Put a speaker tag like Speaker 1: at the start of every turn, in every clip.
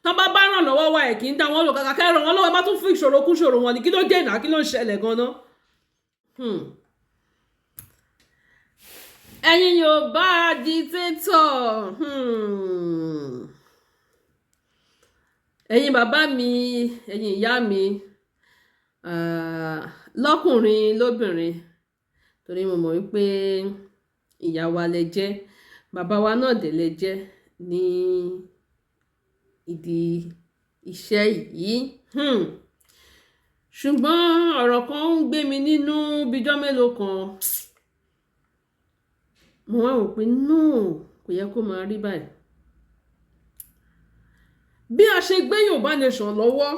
Speaker 1: tán bá ràn lọ́wọ́ wa ẹ̀ kì í dá wọn lò kàkà kẹ́ ràn wọ́n lọ́wọ́ ẹ bá tún fún ìṣòro kún ìṣòro wọn ni kí ló dé náà kí ló ń ṣẹlẹ̀ gan-an. ẹ̀yin Yorùbá dictator ẹ̀yin bàbá mi ẹ̀yin ìyá mi lọ́kùnrin lóbìnrin torí mo mọ̀ wípé ìyá wa lẹ jẹ́ bàbá wa náà dẹ̀ lẹ jẹ́ ní ìdí iṣẹ́ yìí ṣùgbọ́n ọ̀rọ̀ kan ń gbé mi nínú bíjọ́ mélòó kan mo wá wò pé no kò yẹ kó máa rí báyìí bí a ṣe gbé Yorùbá Nation lọ́wọ́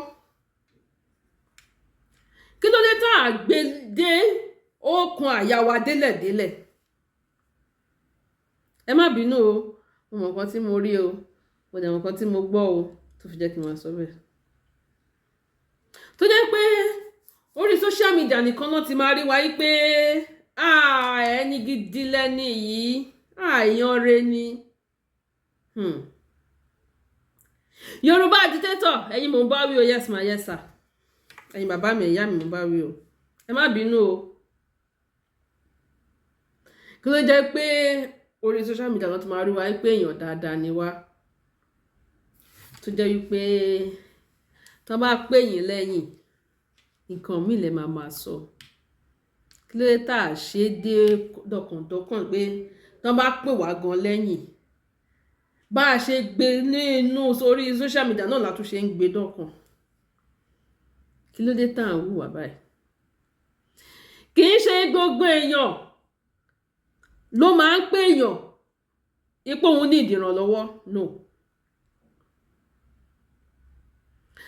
Speaker 1: kí ló dé tá a gbé dé okùn àyà wa délẹ̀délẹ̀ ẹ má bínú o mo mọ̀ nǹkan tí mo rí o mo dẹ̀ mọ̀ nǹkan tí mo gbọ́ o tó fi jẹ́ kí n máa sọ bẹ́ẹ̀ tó jẹ́ pé orí social media nìkan náà ti máa rí wa yí pé ẹni gidi lẹ́ni yìí èèyàn re ni Yorùbá dictator ẹ̀yin mò ń bá wí o yes ma yes sir ẹ̀yin bàbá mi ìyá mi mò ń bá wí o ẹ má bínú o kí ló jẹ́ pé orí social media náà ti máa rí wa yí pé èèyàn dáadáa ni wá tó jẹ́ wípé tó bá pè yín lẹ́yìn nǹkan míì lè máa sọ kí ló dé tá a ṣe dé dọ̀kàndọ̀kàn pé tó bá pè wá gan lẹ́yìn bá a ṣe gbé nínú orí social media náà látún ṣe ń gbé dọ̀kàn kí ló dé tá à ń hùwà báyìí kì í ṣe gbogbo èèyàn ló máa ń pè èèyàn ipò òun ní ìdìrànlọ́wọ́ no.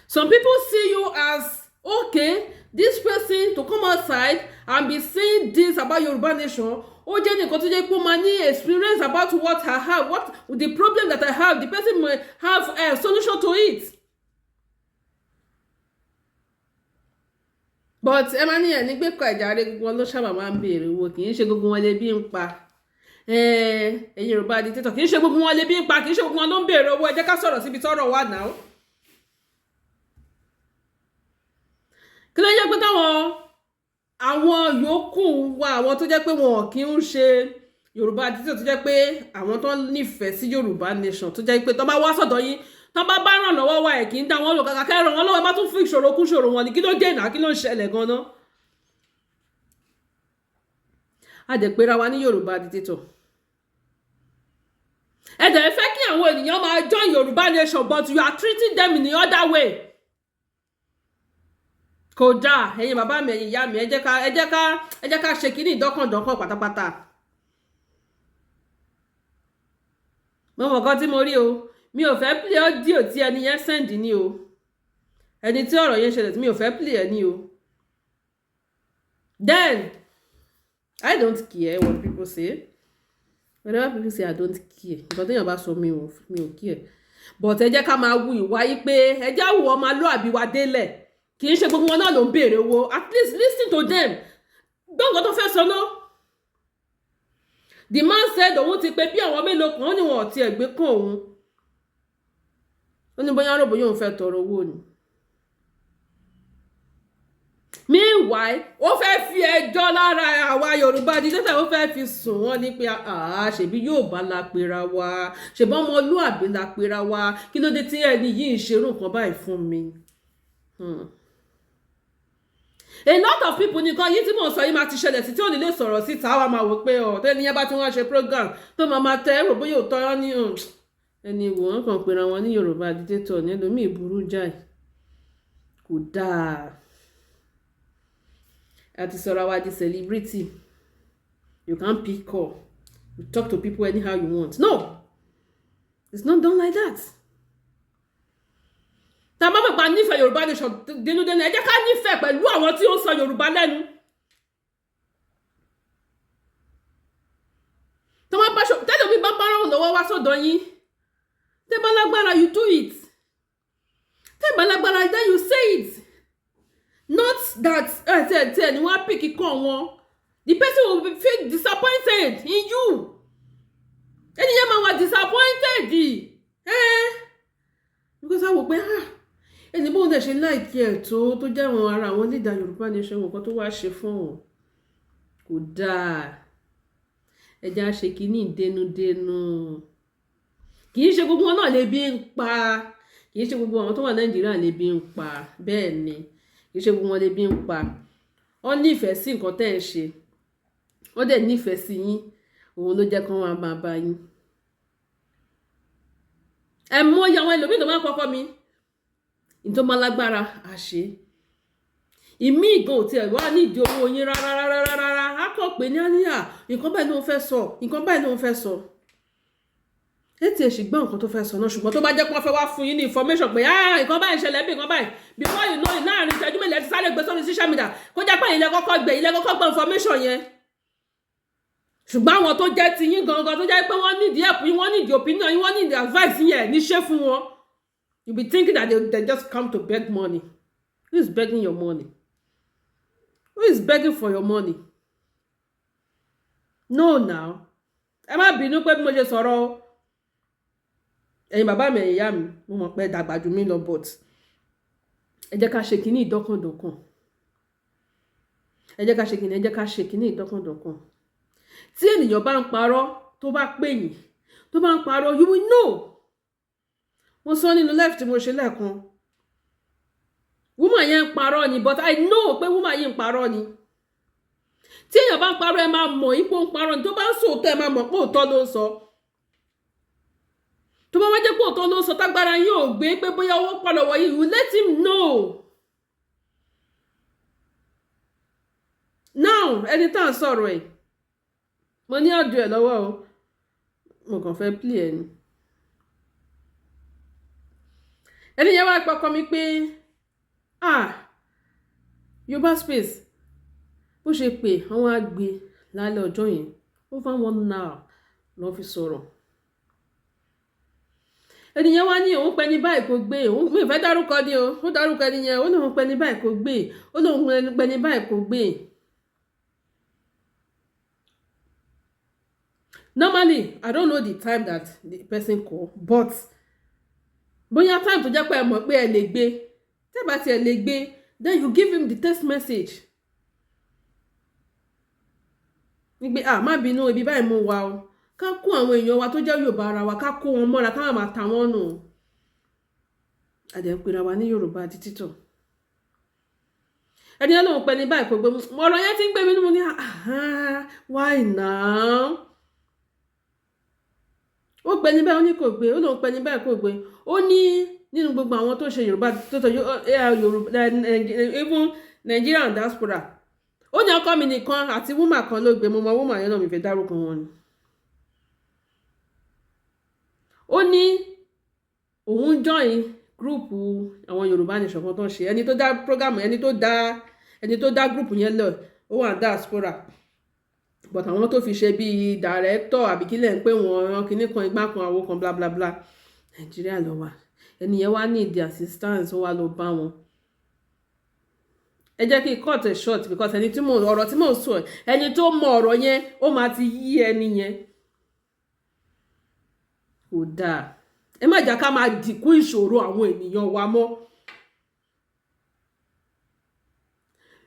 Speaker 1: Some people see you as okay, this person to come outside and be saying this about Yoruba Nation. Ó jẹ́ nìkan tó jẹ́ pé ó máa ní experience about what I have, what the problem that I have, the person may have a solution to it. But ẹ máa ní ẹ̀ ní gbé kọ ìjàre gbogbo wọn ló sábà máa ń béèrè owó kì í ṣe gbogbo wọn lè bí ń pa ẹ̀yin Yorùbá dictator kì í ṣe gbogbo wọn lè bí ń pa kì í ṣe gbogbo wọn ló ń béèrè owó ẹ jẹ́ ká sọ̀rọ̀ síbi tọ́rọ̀ wà náà. kí ló jẹ́ pé àwọn yòókù wa àwọn tó jẹ́ pé wọn kì í ṣe Yorùbá dictator tó jẹ́ pé àwọn tó nífẹ̀ẹ́ sí Yorùbá Nation tó jẹ́ pé tó bá wá sọ̀dọ̀ yín tó bá ràn lọ́wọ́ wa ẹ̀ kì í dá wọn lò kàkà kẹ́ ràn wọ́n lọ́wọ́ bá tún fún ìṣòro kún ìṣòro wọn ni kí ló dé náà kí ló ń ṣẹlẹ̀ gan-an. a dẹ̀ pera wa ní Yorùbá dictator ẹ dẹ̀ fẹ́ kí àwọn ènìyàn máa join Yorùbá Nation but you are treating them in the other way. kò dáa ẹ̀yin bàbá mi ẹ̀yin ìyá mi ẹ jẹ́ ká ṣe kínní ìdọ́kàndọ́kàn pátápátá. mo mọ̀ kan tí mo rí o mi ò fẹ́ play audio tí ẹni yẹn send ni o ẹni tí ọ̀rọ̀ yẹn ṣẹlẹ̀ tí mi ò fẹ́ play ẹ ní o. Then I don't care what people say whatever people say I don't care nǹkan téèyàn bá sọ mi ò care but ẹ jẹ́ ká máa wu ìwà yìí pé ẹ jẹ́ àwọ̀ ọmọlúàbí wa délẹ̀ kì í ṣe gbogbo wọn náà ló ń béèrè owó at least listen to them gbọ́ngàn tó fẹ́ sọ náà. The man said òun ti pé bí àwọn mélòó kan ó ní wọn ò tiẹ̀ gbé kàn òun ó ní bóyá rògbò yóò fẹ́ tọrọ owó ni. Meanwhile ó fẹ́ fi ẹjọ́ lára àwa Yorùbá dídẹ́tà ó fẹ́ fi sùn wọ́n ní pé ṣèbí Yorùbá la pera wa ṣèbí ọmọlúàbí la pera wa kí ló dé tí ẹni yìí ń ṣerú nǹkan báyìí fún mi. A lot of people nìkan yìí tí mò ń sọ yìí máa ti ṣẹlẹ̀ sí tí ò ní lè sọ̀rọ̀ síta wá máa wò pé tó ẹni yẹn bá tí wọ́n ṣe program tó máa tẹ ẹ̀rọ bóyá òótọ́ yọ ní ẹni wò wọ́n kàn pera wọn ní Yorùbá dictator ní ẹlòmíì burú jáì kò dáa àti sọ̀rọ̀ àwa di celebrity you can't pick up you talk to people anyhow you want no it's not done like that. tá a bá mọ̀ pa nífẹ̀ẹ́ Yorùbá Nation dénúdénú ẹ jẹ́ ká nífẹ̀ẹ́ pẹ̀lú àwọn tí ó ń sọ Yorùbá lẹ́nu. tẹ́lẹ̀ mi bá ràn lọ́wọ́ wá sọ́dọ̀ yín tẹ́ bá lágbára you do it tẹ́ bá lágbára then you say it not that ni wọ́n á pick ikọ̀ wọn the person will feel disappointed in you ẹni yẹn máa wà disappointed because a wò pé ẹni bóun dẹ̀ ṣe láìkí ẹ̀ tó jẹ́ àwọn ara àwọn leader Yorùbá nation nǹkan tó wá ṣe fún òun kò dáa. Ẹja ṣe kínní dénúdénú. Kì í ṣe gbogbo wọn náà lè bí ń pa, kì í ṣe gbogbo àwọn tó wà Nàìjíríà lè bí ń pa, bẹ́ẹ̀ ni kì í ṣe gbogbo wọn lè bí ń pa. Wọ́n nífẹ̀ẹ́ sí nǹkan tẹ́ ẹ̀ ṣe, wọ́n dẹ̀ nífẹ̀ẹ́ sí yín, òun ló jẹ́ kí wọ́n máa bá yín. Ẹ mọ iye àwọn ẹlòmíì tó máa ń kọ́kọ́ mi ní tó máa lágbára àṣẹ. Ìmí ìgàn ò tiẹ̀ wá nídìí owó yín rárá. Á kọ̀ pé ní àníyà nǹkan báyìí ló ń fẹ́ sọ, nǹkan báyìí ló ń fẹ́ sọ. Ẹ ti ṣì gbọ́ nǹkan tó fẹ́ sọ náà, ṣùgbọ́n tó bá jẹ́ pé wọ́n fẹ́ wá fún yín ní information pé nǹkan báyìí ṣẹlẹ̀ bí nǹkan báyìí before you know it láàrin ìṣẹ́jú mélòó ti sáré gbé sórí social media kó jẹ́ pé ilé kọ́kọ́ gbọ́ information yẹn. Ṣùgbọ́n àwọn tó jẹ́ ti yín gangan tó jẹ́ pé wọ́n nídìí help yín, wọ́n nídìí opinion yín, wọ́n nídìí advice yẹn níṣẹ́ fún wọn. You be thinking that they just come to beg money. Who is begging your money? Who is begging for your money? No now. Ẹ má bínú pé bí mo ṣe sọ̀rọ̀ o. Ẹ̀yin bàbá mi, ẹ̀yin ìyá mi, mo mọ̀ pé dàgbà jù mí lọ but ẹ jẹ́ ká ṣe kínní ìdọ́kàndọ̀kàn. Ẹ jẹ́ ká ṣe kínní ìdọ́kàndọ̀kàn. Tí ènìyàn bá ń parọ́ tó bá pè yín, tó bá ń parọ́, you will know. Mo sọ nínú live tí mo ṣe lẹ́ẹ̀kan. Woman yẹn ń parọ́ ni, but I know pé woman yẹn ń parọ́ ni. Tí èèyàn bá ń parọ́ ẹ máa mọ̀ ipò ń parọ́ ni, tó bá ń sòótọ́ ẹ máa mọ̀ pé òótọ́ ló ń sọ. Tó bá wá jẹ́ pé òótọ́ ló ń sọ tágbára yín ò gbé pé bóyá owó pọ̀ lọ́wọ́ yìí, you let him know. Now ẹni tá à ń sọ̀rọ̀ ẹ̀, mo ní ọ̀dọ̀ ẹ̀ lọ́wọ́ o, mo kàn fẹ́ play ẹ̀ ni. Ẹni yẹn wá pọkàn mi pé Yorùbá Space bó ṣe pé àwọn àgbẹ̀ lálẹ́ ọjọ́ yẹn over 1 hour ló fi sọ̀rọ̀. Ẹni yẹn wá ní òun pẹ́ ní báyìí kò gbé, mi ò fẹ́ dárúkọ ní o, ó dárúkọ ẹni yẹn, ó lóun pẹ́ ní báyìí kò gbé, ó lóun pẹ́ ní báyìí kò gbé. Normally I don't know the time that the person call, but bóyá time tó jẹ́ pé ẹ mọ̀ pé ẹ lè gbé, tẹ́ bá ti ẹ lè gbé, then you give him the text message. Nígbé má bínú ibi báyìí mo wà o, ká kó àwọn èèyàn wa tó jẹ́ Yorùbá ara wa, ká kó wọn mọ́ra, ká máa ta wọ́n nù. Àdẹ̀ ń pera wa ní Yorùbá àti títọ̀. Ẹni yẹn lóun pẹ́ ní báyìí kò gbé, ọ̀rọ̀ yẹn ti ń gbé mi nínú ní why now? Ó pẹ́ ní báyìí ó ní kò gbé, ó lóun pẹ́ ní báyìí kò gbé. Ó ní nínú gbogbo àwọn tó ṣe Yorùbá tó tọ Yorùbá even Nigerian diaspora, ó ní ọkọ mi nìkan àti woman kan ló gbé, mo mọ woman yẹn náà mi fẹ́ dárúkọ wọn ni. Ó ní òun join group àwọn Yorùbá nation kan tó ń ṣe, ẹni tó dá program, ẹni tó dá group yẹn lọ ó wà diaspora, but àwọn tó fi ṣe bí director àbí kílẹ̀ ń pè wọ́n kíní kan igbá kan àwo kan bla bla bla Nàìjíríà ló wà. Ẹni yẹn wá ní ìdí assistance, ó wá lọ bá wọn. Ẹ jẹ́ kí n cut it short because ẹni tí ọ̀rọ̀ tí mò ń sọ, ẹni tó mọ ọ̀rọ̀ yẹn ó máa ti yí ẹni yẹn. Kò dáa. Ẹ má jà ká máa dìkú ìṣòro àwọn ènìyàn wa mọ́.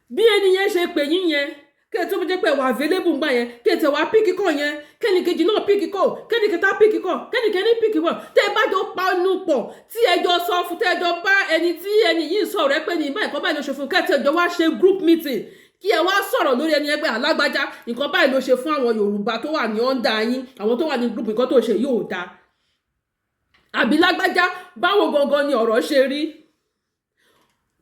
Speaker 1: Bí ẹni yẹn ṣe pè yín yẹn, kí ẹ tó jẹ́ pé wà available gbà yẹn, kí ẹ tẹ̀ wá píkì kọ̀ yẹn, kẹ́ni kejì náà píkì kọ̀, kẹ́ni kẹta píkì kọ̀, kẹ́ni kẹ́ni píkì kọ̀, tẹ́ ẹ bá jọ panu pọ̀, tí ẹ jọ sọ fún, tẹ́ ẹ jọ bá ẹni tí ẹni yìí sọ̀rọ̀ ẹ pé ní báyìí kan báyìí ló ṣe fún, kẹ́ ẹ jọ wá ṣe group meeting, kí ẹ wá sọ̀rọ̀ lórí ẹni ẹgbẹ́ alágbájá, nǹkan báyìí ló ṣe fún àwọn Yorùbá tó wà ní under yín, àwọn tó wà ní group nǹkan tó ṣe yóò dáa. Àbí lágbájá báwo gangan ni ọ̀rọ̀ ṣe rí.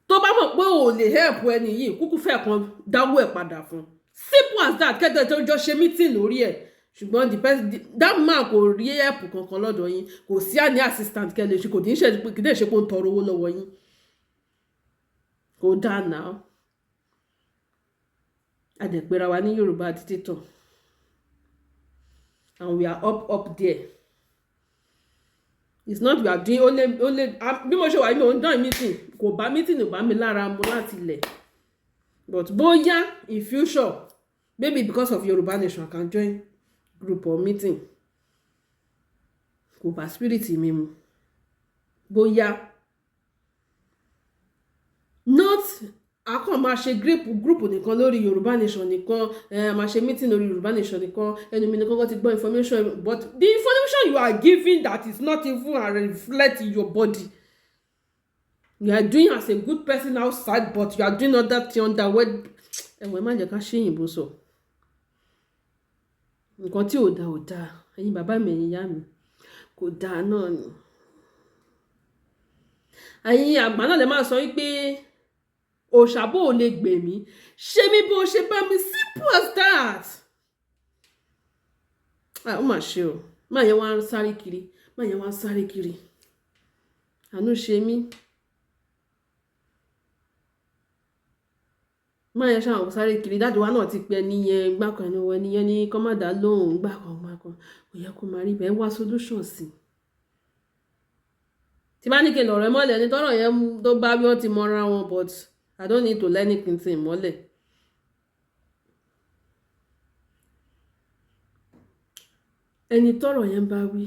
Speaker 1: Tó bá mọ̀ pé ò lè help ẹni yìí, kúkú fẹ́ kan dáwọ́ ẹ̀ padà fún. Simple as that. Kẹ́tẹ̀ tó jọ ṣe meeting lórí ẹ̀. Ṣùgbọ́n that man kò rí help kankan lọ́dọ̀ yín, kò sí àní assistant kẹ́lẹ̀ ṣe, kò ní ṣe pé ó ń tọrọ owó lọ́wọ́ yín. Kò dáa náà. Àdẹ̀pẹ̀ra wa ní Yorùbá àti títọ̀. And we are up there. It's not we are doing only bí mo ṣe wà yìí mo ń dán meeting, kò bá meeting ò bá mi lára mu láti ilẹ̀. But bóyá in future, maybe because of Yorùbá nation, I can join group or meeting. Kò bá spirit mi mu. Bóyá a kàn máa ṣe group nìkan lórí Yorùbá Nation nìkan máa ṣe meeting lórí Yorùbá Nation nìkan ẹnu mi nìkan ti gbọ́ information but the information you are giving that is not even reflect in your body you are doing as a good person outside but you are doing other thing underwed ẹ̀wọ̀n má jẹ́ ká ṣe òyìnbó sọ nǹkan tí ò dáa ẹ̀yin bàbá mi ẹ̀yin ìyá mi kò dáa náà ni ẹ̀yin àgbà náà lè máa sọ wípé òṣàbò ò lè gbè mí ṣé mi bó ṣe bá mi simple as that ó mà ṣe o má yẹn wá ń sáré kiri àánú ṣe mí má yẹn ṣáà sáré kiri dáàdì wa náà ti pẹ níyẹn gbàkan ẹni wọ ẹniyẹn ní kọ́mọ̀dá lóhùn gbàkan kò yẹ kó máa rí bẹ́ẹ̀ wá solution sí tí bá ní kí n lọ̀rọ̀ ẹ mọ́lẹ̀ ní tọ́rọ̀ yẹn tó bá bí wọ́n ti mọ́ra wọn but I don't need to learn anything mọ́lẹ̀. Ẹni tọ́rọ̀ yẹn bá wí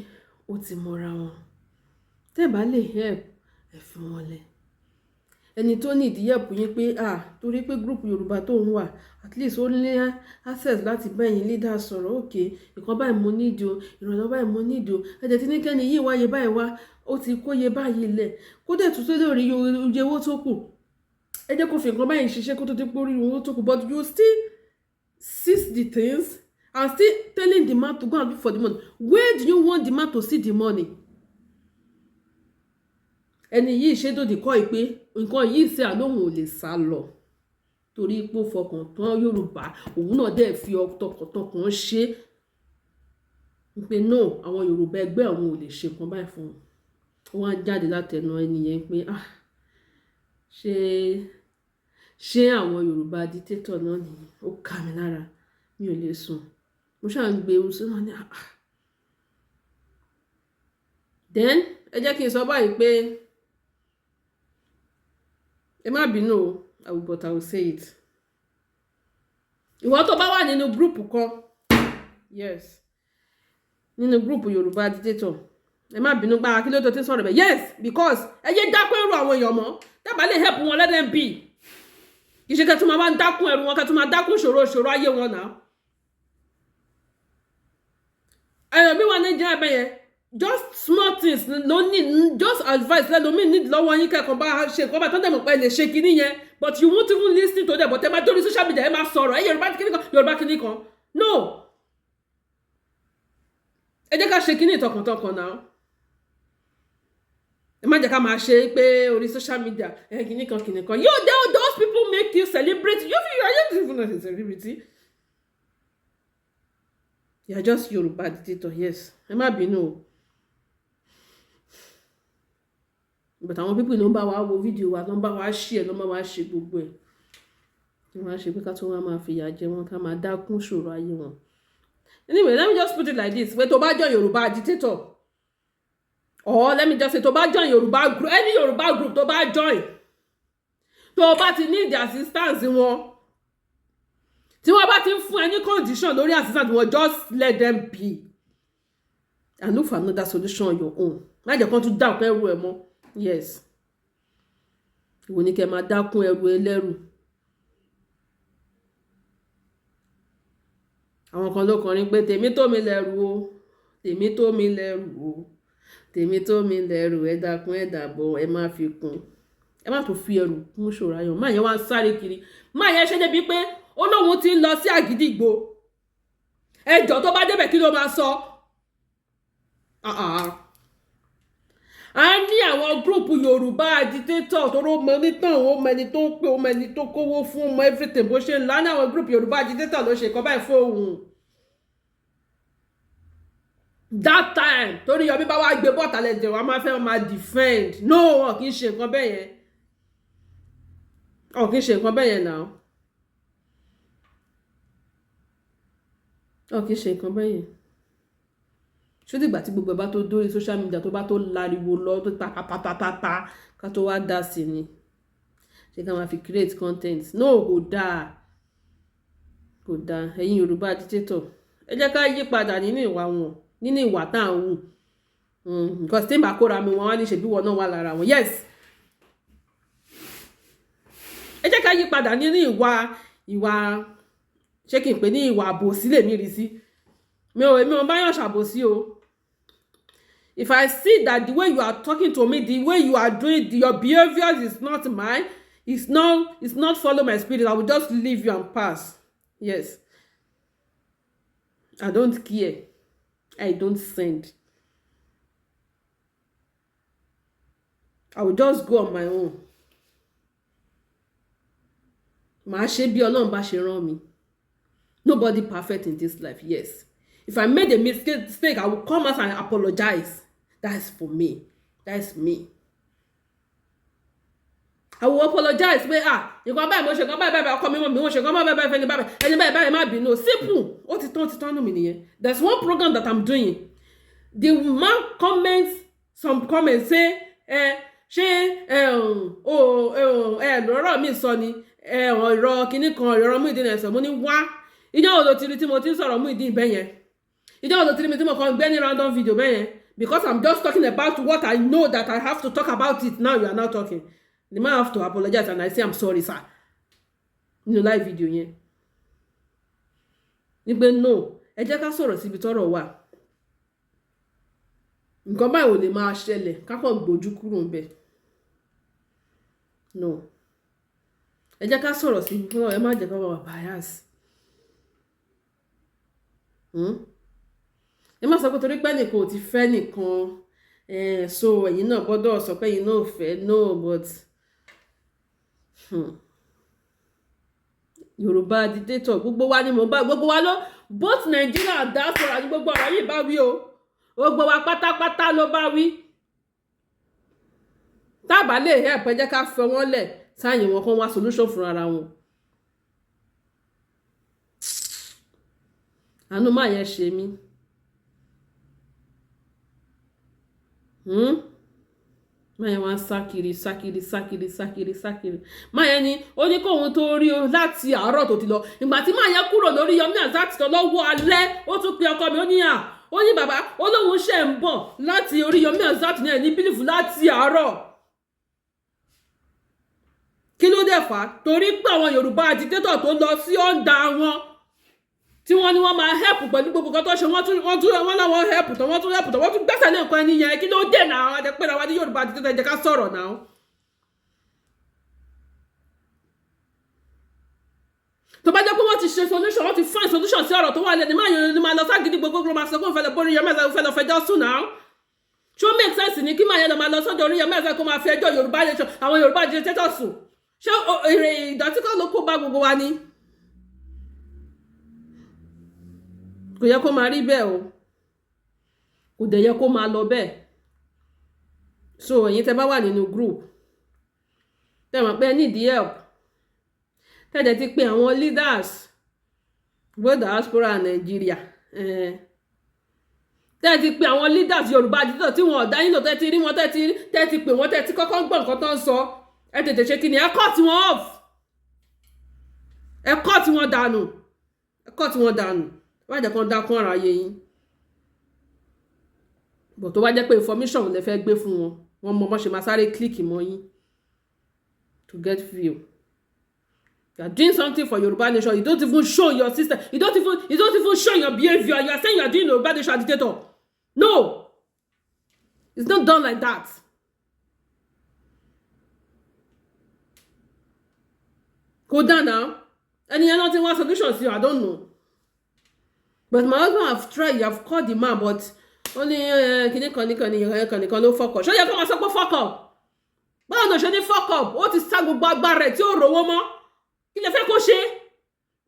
Speaker 1: ó ti mọ́ra wọn tẹ́ bá lè help ẹ fi wọn lẹ̀ ẹni tó ní ìdíyẹ̀pù yín pé torí pé group Yorùbá tó ń wà at least ó ní access láti bá ẹ̀yin leader sọ̀rọ̀ òkè ìkan báyìí mo nídìí o ìrànlọ́wọ́ báyìí mo nídìí o ẹ̀jẹ̀ tí ní kẹ́ni yìí wáyé báyìí wá ó ti kóye báyìí lẹ̀ kó dẹ̀ tún tó lórí iye owó tó kù ẹ jẹ́ kó fi nǹkan báyìí ṣiṣẹ́ kó tó ti pórí owó tó kù but you still seize the things and still telling the man to go and look for the money where do you want the man to see the money ẹni yìí ṣe tó di kọ́ ẹ pé nǹkan yìí ṣe àlóhùn ò lè sá lọ torí pé ó fọkàn tán Yorùbá òun náà dẹ̀ fi tọkàntọkàn ṣe pé no àwọn Yorùbá ẹgbẹ́ àwọn ò lè ṣe nǹkan báyìí fún wọn á jáde látẹnu ẹni yẹn pé ṣé àwọn Yorùbá dictator náà nìyí ó ká mi lára mi ò lè sùn mo ṣáà ń gbé ewu sínú ní then ẹ jẹ́ kí n sọ báyìí pé ẹ má bínú o but I will say it ìwọ tó bá wà nínú gúrùpù kan yes nínú gúrùpù Yorùbá dictator ẹ má bínú gbára kí ló tó ti sọ̀rọ̀ bẹ́ẹ̀ yes because ẹ yé dákún ẹrù àwọn èèyàn mọ́ dábàá lè help wọn let them be kì í ṣe kẹtù máa dákún ẹrù wọn kẹtù máa dákún ṣòro ayé wọn náà ẹ̀rọ mi wà Nàìjíríà bẹ́yẹn just small things no need just advice lẹ́lòmíì need lọ́wọ́ yín kẹ́kọ̀ọ́ bá ṣe nǹkan bá tó dẹ̀ mọ̀ pé lè ṣe kinní yẹn but you won't even listen to them but ẹ máa dórí social media ẹ máa sọ̀rọ̀ ẹ Yorùbá kinní kan no ẹ jẹ́ ká ṣe kinní tọkàntọkàn náà ẹ má jẹ́ ká máa ṣe pé orí social media kinní kan those people make you celebrate you are not even a celebrity you are just Yorùbá dictator yes ẹ má bínú o. But àwọn people ló ń bá wa wo fídíò wa ló ń bá wa share ló ń bá wa ṣe gbogbo ẹ̀ wọ́n á ṣe pé ká tó wá máa fìyà jẹ wọn ká máa dákún ṣòro ayé wọn. Anyway, let me just put it like this pé tó bá join Yorùbá dictator or let me just say tó bá join Yorùbá group any Yorùbá group tó bá join tó bá ti need assistance wọn tí wọ́n bá ti ń fún ẹ ní condition lórí assistance wọn just let them be and look for another solution on your own má jẹ́ kán tún dá ọ̀pẹ́ ẹrù ẹ̀ mọ́. Yes ìwọ ni kẹ́ máa dákún ẹrù ẹlẹ́rù àwọn kan ló kọrin pé tèmi tó mi lẹ́rù o tèmi tó mi lẹ́rù o tèmi tó mi lẹ́rù ẹ dákun ẹ dàbọ̀ ẹ má fi kún ẹ má tó fi ẹrù kún ṣòro ayọ̀ má yẹn wá ń sáré kiri má yẹn ṣe débi pé Olóhun ti ń lọ sí Àgídìgbò ẹjọ́ tó bá débẹ̀ kí ló máa sọ a ní àwọn gúrùpù Yorùbá agitator tó rọ mọ nítàn ó mẹni tó ń pè ó mẹni tó kówó fún ọmọ everything bó ṣe ń lọ ní àwọn gúrùpù Yorùbá agitator ló ṣe kọ́ báyìí fún òun that time torí Yọmí bá wá gbé bọ́ọ̀tà lẹ́jẹ̀ wá máa fẹ́ máa defend no wọn kì í ṣe nǹkan bẹ́ẹ̀ yẹn wọn kì í ṣe nǹkan bẹ́ẹ̀ yẹn náà wọn kì í ṣe nǹkan bẹ́ẹ̀ yẹn ṣó dìgbà tí gbogbo ẹ bá tó dórí social media tó bá tó láriwo lọ tó ta pátápátá ká tó wá dá sí ni ṣé ká máa fi create content no kò dáa ẹ̀yin Yorùbá dictator ẹ jẹ́ ká yí padà nínú ìwà wọn nínú ìwà tá à ń wù because tí n bá kóra mi wọn wá ní ṣèbí wọn náà wà lára wọn yes ẹ jẹ́ ká yí padà ní ìwà ṣé kí n pè ní ìwà àbòsí lèmi rí sí mi ò bá yàn ṣàbòsí o. If I see that the way you are talking to me, the way you are doing, your behavior is not mine, it's not follow my spirit, I will just leave you and pass. Yes. I don't care. I don't send. I will just go on my own. Màá ṣe bí Ọlọ́run bá ṣe rán mi. Nobody perfect in this life, yes. If I made a mistake, I will come out and apologize. That's for me. That's me. I will apologize. You come back, mo ṣe kan báyìí, ọkọ mi mo ṣe kan báyìí fẹ́ni báyìí, ẹni báyìí má bínú. Simple. Ó ti tán nù mí nìyẹn. There's one program that I'm doing. The man some comments say, ṣé lọ́rọ̀ mi sọ ni, ọ̀rọ̀ kìíní kan, ọ̀rọ̀ Muyideen ẹ̀sọ̀, mo ní wá. Ìjọ́ wo ló ti rí tí mo ti ń sọ̀rọ̀ Muyideen bẹ́yẹn? Ìjọ́ wo ló ti rí mi tí mo kàn gbé ní random video bẹ́yẹn? Because I'm just talking about what I know that I have to talk about it. Now you are not talking. The man have to apologize and I say I'm sorry, sir. Nínú live video yẹn. Nígbè no, ẹ jẹ́ ká sọ̀rọ̀ síbi tọ́rọ̀ wà. Nǹkan báyìí ò lè máa ṣẹlẹ̀ ká kàn gbójú kúrò ńbẹ̀. No. Ẹ jẹ́ ká sọ̀rọ̀ síbi tọ́rọ̀, ẹ má jẹ́ ká wà bias. Ẹ má sọ pé torí pé nìkan ò ti fẹ́ nìkan so ẹ̀yin náà gbọ́dọ̀ sọ pé ẹ̀yin náà ò fẹ́ no but Yorùbá dictator gbogbo wa ni mo bá gbogbo wa ló both Nigeria and diaspora ni gbogbo ọ̀rọ̀ yìí bá wí o gbogbo wa pátápátá ló bá wí tábà lè help ẹ jẹ́ ká fẹ́ wọ́n lẹ̀ sáyìn wọn kán wá solution fún ara wọn. Àánú máa yẹn ṣe mí. Máa yẹn wá sákiri. Máa yẹn ni ó ní kóhun tó rí o láti àárọ̀ tó ti lọ. Ìgbà tí máa yẹn kúrò lórí Yomi Hassan tó lọ́wọ́ alẹ́ ó tún pe ọkọ mi ó ní bàbá ó lóun ṣe ń bọ̀ láti orí Yomi Hassan ní ẹni bílífù láti àárọ̀. Kí ló dé fà? Torí pé àwọn Yorùbá agitator tó lọ sí ọ̀ǹda wọn tí wọ́n ní wọ́n máa help pẹ̀lú gbogbo kan tó ṣe wọ́n láwọn help tán wọ́n tún gbẹ́sẹ̀ lé nǹkan ẹni yẹn kí ló dé náà àwọn àjẹpẹ́ra wa ní Yorùbá agitator jẹ́ ká sọ̀rọ̀ náà. tó bá jẹ́ pé wọ́n ti ṣe solution wọ́n ti find solution sí ọ̀rọ̀ tó wà lẹ́nu máa yẹn ni máa lọ ságídí gbogbo ló máa sọ pé òun fẹ́ lọ borí Yomi Hassan fẹ́ lọ fẹjọ́ sùn náà. ṣó make sense ni kí máa yẹn lọ máa lọ sọ́dọ̀ orí Yomi Hassan kó máa fi ẹjọ́ Yorùbá nation àwọn Yorùbá agitator sùn ṣé èrè ìdọ̀tí kan ló kó bá gbogbo wa ni. kò yẹ kó máa rí bẹ́ẹ̀ o kò dẹ̀ yẹ kó máa lọ bẹ́ẹ̀. So ẹ̀yin tẹ́ bá wà nínú group tẹ́ mọ̀ pé ẹ need help tẹ́jẹ̀ ti pé àwọn leaders both diaspora and Nigeria tẹ́ ti pé àwọn leaders Yorùbá agitator tí wọn ọ̀dá yín lò tẹ́ ti rí wọn tẹ́ ti pé wọn tẹ́ ti kọ́kọ́ gbọ́ nǹkan tó ń sọ ẹ tètè ṣe kí ni ẹ cut wọn off ẹ cut wọn dànù wá jẹ́ kán dákún ara ayé yín bọ̀ tó wá jẹ́ pé information lè fẹ́ gbé fún wọn mọ bó ṣe máa sáré click mọ́ yín to get view. You are doing something for Yoruba nation. You don't even show your system. You don't even show your behavior. You are saying you are doing Yoruba nation agitator. No, it's not done like that. Go down now. And you're not in what solutions here. I don't know. But my husband have tried. You have called the man, but only kìnìkan ló fuck up. Ṣé yẹ kó máa sọ pé fuck up? Báwo ló ṣe ní fuck up? Ó ti sá gbogbo agbára rẹ̀ tí ó rówó mọ́. Kí lẹ fẹ́ kó ṣe?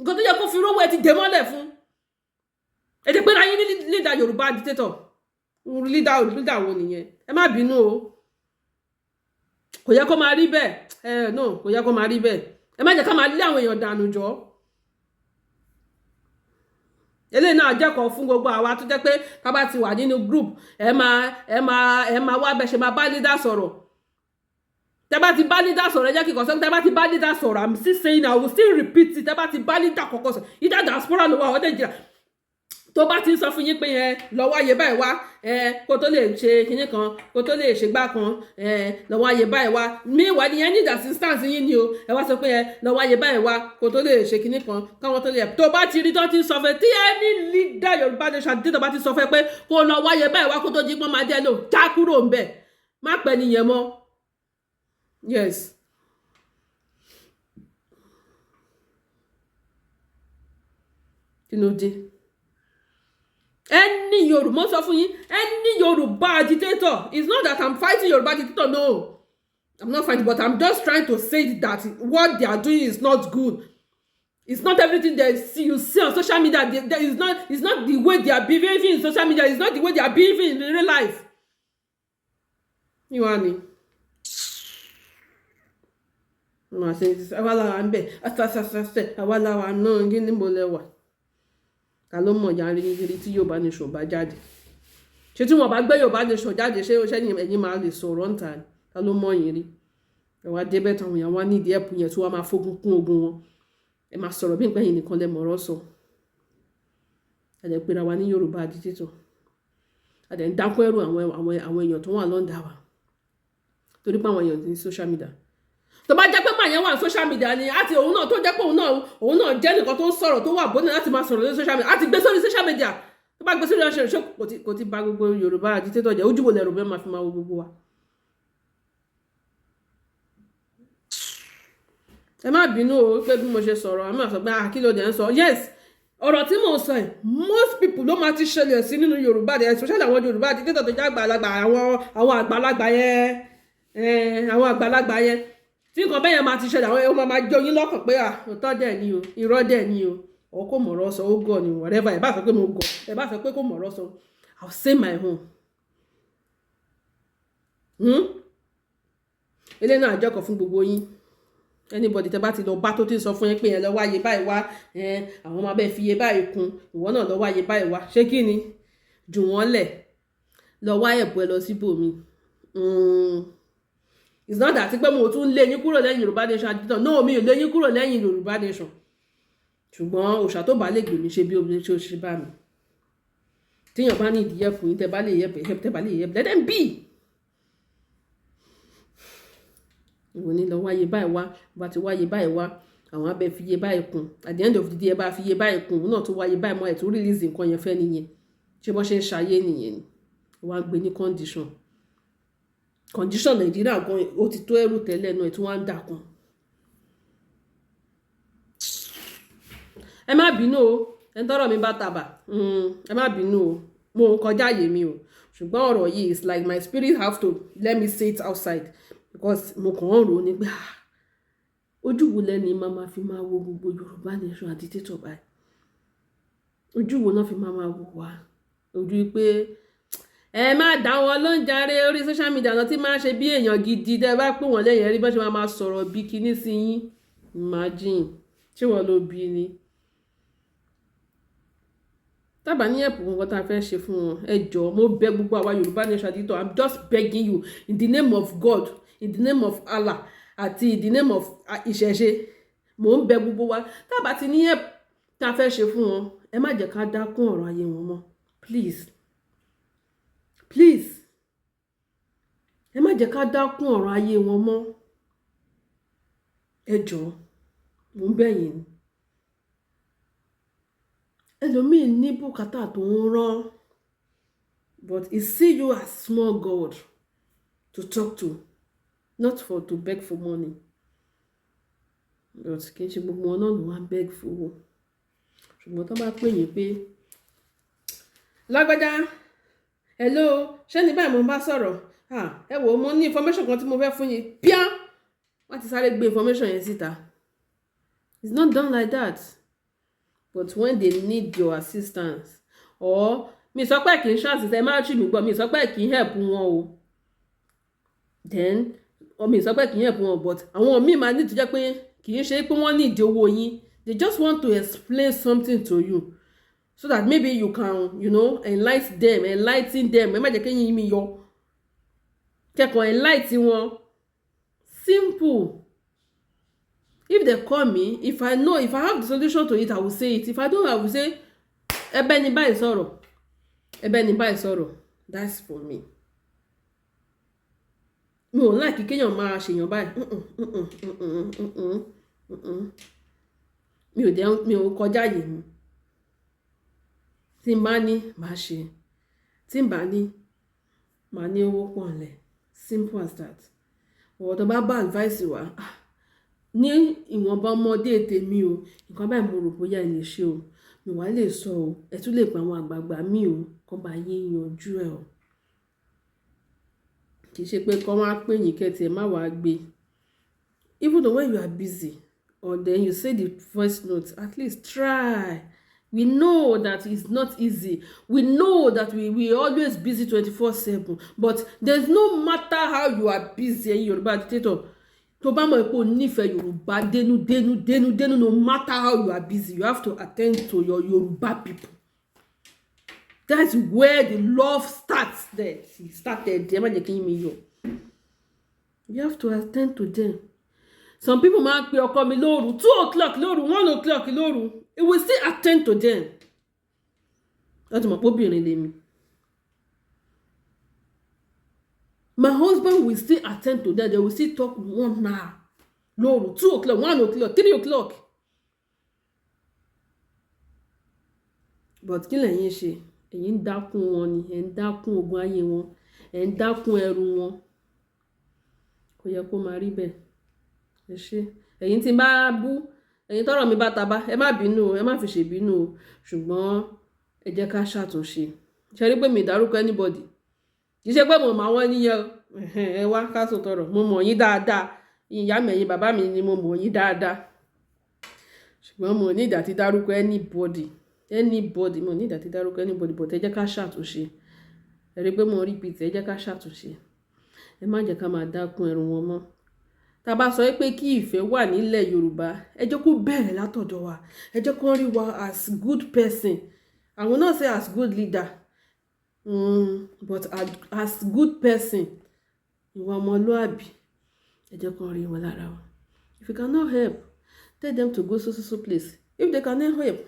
Speaker 1: Nǹkan tó yẹ kó fi rówó ẹ ti dè mọ́lẹ̀ fún. Ẹ ti pé ra yín ní leader Yorùbá agitator. Leader wo nìyẹn? Ẹ má bínú o. Kò yẹ kó máa rí bẹ́ẹ̀. No, kò yẹ kó máa rí bẹ́ẹ̀. Ẹ má jẹ́ ká máa lé àwọn èèyàn dànù jọ. Eléyìí náà jẹ́kọ̀ọ́ fún gbogbo àwa tó jẹ́ pé ká bá ti wà nínú group ẹ máa wá bẹ ṣe máa bá leader sọ̀rọ̀. Tẹ́ bá ti bá leader sọ̀rọ̀ ẹ jẹ́ kí n sọ tẹ́ bá ti bá leader sọ̀rọ̀ I'm still saying I will still repeat it tẹ́ bá ti bá leader kọ́kọ́ sọ̀rọ̀ either diaspora ló wà or Nigeria tó bá ti ń sọ fún yín pé lọ wáyé báyìí wá kó tó lè ṣe kinní kan kó tó lè ṣe gbá kan lọ wáyé báyìí wá meanwhile ni need assistance yín ni o ẹ wá sọ pé lọ wáyé báyìí wá kó tó lè ṣe kinní kan káwọn tó lè tó bá ti rí tó ti ń sọ fẹ́ tí ẹni leader Yorùbá nation tó bá ti sọ fẹ́ pé kó lọ wáyé báyìí wá kó tó jí pọ́n máa jẹ́ lò já kúrò ń bẹ̀ má pẹ́ nìyẹn mọ́ yes. kí ló dé any Yorùbá sọ fún yín any Yorùbá agitator it's not that I'm fighting Yorùbá agitator no I'm not fighting but I'm just trying to say that what they are doing is not good. It's not everything you see on social media. It's not the way they are behaving in social media. It's not the way they are behaving in real life. You want me? Ma ṣe àwa la ń bẹ àwa la wà náà kí ni mo lẹ́wà ta ló mọ̀ ya rí tí Yorùbá nation bá jáde ṣé tí wọ́n bá gbé Yorùbá nation jáde ṣé ẹ̀yin máa lè sọ̀rọ̀ ń ta ló mọ̀ yín rí ẹ wá débẹ̀ táwọn èèyàn wá nídìí ẹ̀pù yẹn tí wọ́n máa fógun kún ogun wọn ẹ máa sọ̀rọ̀ bí ìpẹ́yìn nìkan lẹ mọ̀ọ́rọ̀ sọ àdẹ̀ pera wa ní Yorùbá agitator àdẹ̀ ń dákún ẹrù àwọn èèyàn tó wà lọ́ndà wa torí pé àwọn èèyàn ní social media tó bá jẹ́ pé màá yẹn wà ní social media ni àti òun náà tó jẹ́ pé òun náà jẹ́ nìkan tó ń sọ̀rọ̀ tó wà bóni láti máa sọ̀rọ̀ lórí social media àti gbé sórí social media tó bá gbé sórí social media kò ti bà gbogbo Yorùbá agitator jẹ́ ojú wo lẹ́rù bẹ́ẹ̀ máa fi máa wo gbogbo wa. ẹ má bínú o pé bí mo ṣe sọ̀rọ̀ àmì àsọ pé kí ló dé ń sọ yes ọ̀rọ̀ tí mò ń sọ ẹ̀ most people ló máa ti ṣẹlẹ̀ sí nínú Yorùbá dẹ̀ especially àwọn Yorùbá agitator tó jẹ́ àgbàlagbà àwọn àgbàlagbà yẹn tí nǹkan bẹ́yẹn máa ti ṣẹlẹ̀ àwọn èèyàn máa jọ yín lọ́kàn pé òótọ́ dẹ̀ ni o irọ́ dẹ̀ ni o ọ̀ kò mọ̀rọ̀ sọ ó gọ̀ ni whatever ẹ̀ bá sọ pé mo gọ̀ ẹ̀ bá sọ pé kò mọ̀rọ̀ sọ I'll say my own. ilé náà àjọkọ̀ fún gbogbo yín anybody tẹ bá ti lọ bá tó ti sọ fún yín pé ẹ lọ wáyé báyìí wá àwọn ọmọ abẹ́ fi iye báyìí kún ìwọ náà lọ wáyé báyìí wá ṣé kí ni jù wọ́n lẹ̀ lọ wáyé bọ́ ẹ lọ síbòmí. It's not that pé mo tún lé yín kúrò lẹ́yìn Yorùbá nation agitator no mi ò lé yín kúrò lẹ́yìn Yorùbá nation ṣùgbọ́n òòṣà tó bá lè gbèmí ṣe bí obìnrin tí ó ṣe bá mi tíyàn bá ní ìdíyẹ fún yín tẹ bá lè yẹ let them be. ìwọ ni lọ wáyé báyìí wá bá ti wáyé báyìí wá àwọn abẹ fi iye báyìí kún at the end of the day ẹ bá fi iye báyìí kún òun náà tó wáyé báyìí mọ́ ẹ̀ tó release nǹkan yẹn fẹ́ nìyẹn ṣé bọ́ ṣe ń ṣayé nìyẹn ni wọ́n á gbé ní condition Nàìjíríà gan ó ti tó ẹrù tẹ́lẹ̀ náà tí wọ́n á ń dàkún. ẹ má bínú o ẹ ń tọrọ mi bá tàbà ẹ má bínú o mo ń kọjá àyè mi o ṣùgbọ́n ọ̀rọ̀ yìí is like my spirit have to let me say it outside because mo kàn ń rò ó ní pé ojú wo lẹ́ni máa fi máa wo gbogbo Yorùbá nation agitator báyìí ojú wo náà fi máa wò wá ojú pé ẹ má dá wọn ló ń jàre orí social media náà tí máa ṣe bí èèyàn gidi tẹ́ bá pè wọ́n lẹ́yìn rí bá ṣe máa sọ̀rọ̀ bí kinní sí yín imagine ṣé wọ́n ló bí ni. tábà ní ẹ̀pù nǹkan tá a fẹ́ ṣe fún wọn ẹ jọ̀ọ́ mo bẹ̀ gbogbo àwa Yorùbá nation agitator I'm just begging you in the name of God in the name of Allah àti in the name of ìṣẹ̀ṣe mò ń bẹ̀ gbogbo wa tábà ti ní ẹ̀pù tá a fẹ́ ṣe fún wọn ẹ má jẹ́ ká dákún ọ̀rọ̀ ayé wọn mọ́ please ẹ má jẹ́ ká dákún ọ̀rọ̀ ayé wọn mọ́ ẹ jọ̀ọ́ mò ń bẹ̀ yín ni ẹlòmíì ní bùkátà tó ń rán but he see you as small God to talk to not to beg for money but kì í ṣe gbogbo wọn náà ló wá beg fowó ṣùgbọ́n tó bá pè yín pé lágbájá hello ṣé ní báyìí mo bá sọ̀rọ̀ ẹ wò mo ní information kan tí mo fẹ́ fún yín píá wọ́n ti sáré gbé information yẹn síta it's not done like that but when they need your assistance or mi sọ pé kì í ṣàṣìṣe ẹ má ṣì mí gbọ́ mi sọ pé kì í help wọn o then mi sọ pé kì í help wọn but àwọn míì máa ní tó jẹ́ pé kì í ṣe pé wọ́n ní ìdí owó yín they just want to explain something to you so that maybe you can enlighten them ẹ má jẹ́ kéyìn mi yọ kẹ́kọ̀ọ́ enlighten wọn simple. If they call me, if I have the solution to it, I will say it. If I don't, I will say, ẹbẹ ni báyìí sọ̀rọ̀, ẹbẹ ni báyìí sọ̀rọ̀, that's for me. Mi ò láìkí kéèyàn máa ṣèyàn báyìí. Mi ò kọjá yìí mi. Tí n bá ní màá ṣe, tí n bá ní màá ní owó pọ̀ ńlẹ̀, simple as that. Ọ̀rọ̀ tó bá bá advice wá ní ìwọ̀nba ọmọdé tèmi o, nǹkan báyìí mo rò bóyá ẹ lè ṣe o, mi wá lè sọ o, ẹ tún lè pa àwọn àgbààgbà mi o, kó bá yín yanjú ẹ o. Kì í ṣe pé kọ́ wá pè yín kẹ́tì ẹ̀ má wàá gbé. Even though when you are busy or then you say the voice note, at least try. We know that it's not easy. We know that we always busy 24/7. But there's no matter how you are busy in Yoruba dictator. Tó bá mọ̀ pé o nífẹ̀ẹ́ Yorùbá dénú, no matter how you are busy, you have to attend to your Yoruba people. That's where the love starts there. It started there. You have to attend to them. Some people might be ọkọ mi lóru, 2:00 lóru, 1:00 lóru. It will still attend to them. That's my obìnrin lèmi. My husband will still attend to them. They will still talk 1 hour. Lóru, 2:00, 1:00, 3:00. But kí lẹ̀yin ṣe? Ẹ̀yin ń dákún wọn ni, ẹ̀ ń dákún ogun ayé wọn, ẹ̀ ń dákún ẹrù wọn. Kò yẹ kó máa rí bẹ́ẹ̀. Ẹ ṣé. Ẹ̀yin tí bá bú, ẹ̀yin tọ́rọ̀ mi bá ta bá, ẹ má bínú o, ẹ má fi ṣe bínú o, ṣùgbọ́n ẹ jẹ́ ká ṣàtúnṣe. Ṣé rí pé mi dárúkọ anybody? Kì í ṣe pé mo mọ̀ àwọn ènìyàn, ẹ wá ká sọ tọrọ, mo mọ̀ yín dáadáa. Ìyá mi ẹ̀yin bàbá mi ni mo mọ̀ yín dáadáa. Ṣùgbọ́n mo ní ìdá tí dárúkọ anybody, mo ní ìdá tí dárúkọ anybody, but ẹ jẹ́ ká ṣàtúnṣe. Ẹ rí pé mo repeat, ẹ jẹ́ ká ṣàtúnṣe. Ẹ má jẹ́ ká máa dákún ẹrù wọn mọ́. Tá bá sọ pé kí ìfẹ́ wà nílẹ̀ Yorùbá, ẹ jẹ́ kó bẹ̀rẹ̀ látọ̀dọ̀ wa. Ẹ jẹ́ kó rí wa as good person. I will not say as good leader, but as good person. Ìwà ọmọlúàbí. Ẹ jẹ́ kó rí wa lára wa. If you cannot help, tell them to go so place. If they cannot help,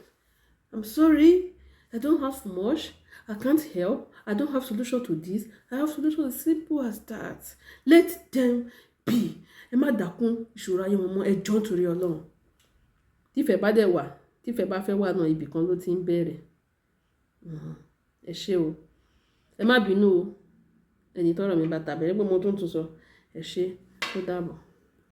Speaker 1: I'm sorry, I don't have much. I can't help. I don't have solution to this. I have solution as simple as that. Let them be. Ẹ má dákún ìṣòro ayé wọn mọ́, ẹ jọ̀ọ́ nítorí Ọlọ́run. Tífẹ̀ bá dẹ̀ wà, tífẹ̀ bá fẹ́ wà náà ibì kan ló ti ń bẹ̀rẹ̀. Ẹ ṣé o. Ẹ má bínú o. Ẹni tọ́rọ̀ mi bá ta bẹ̀rẹ̀ pé mo tún sọ. Ẹ ṣé. Ó dàbọ̀.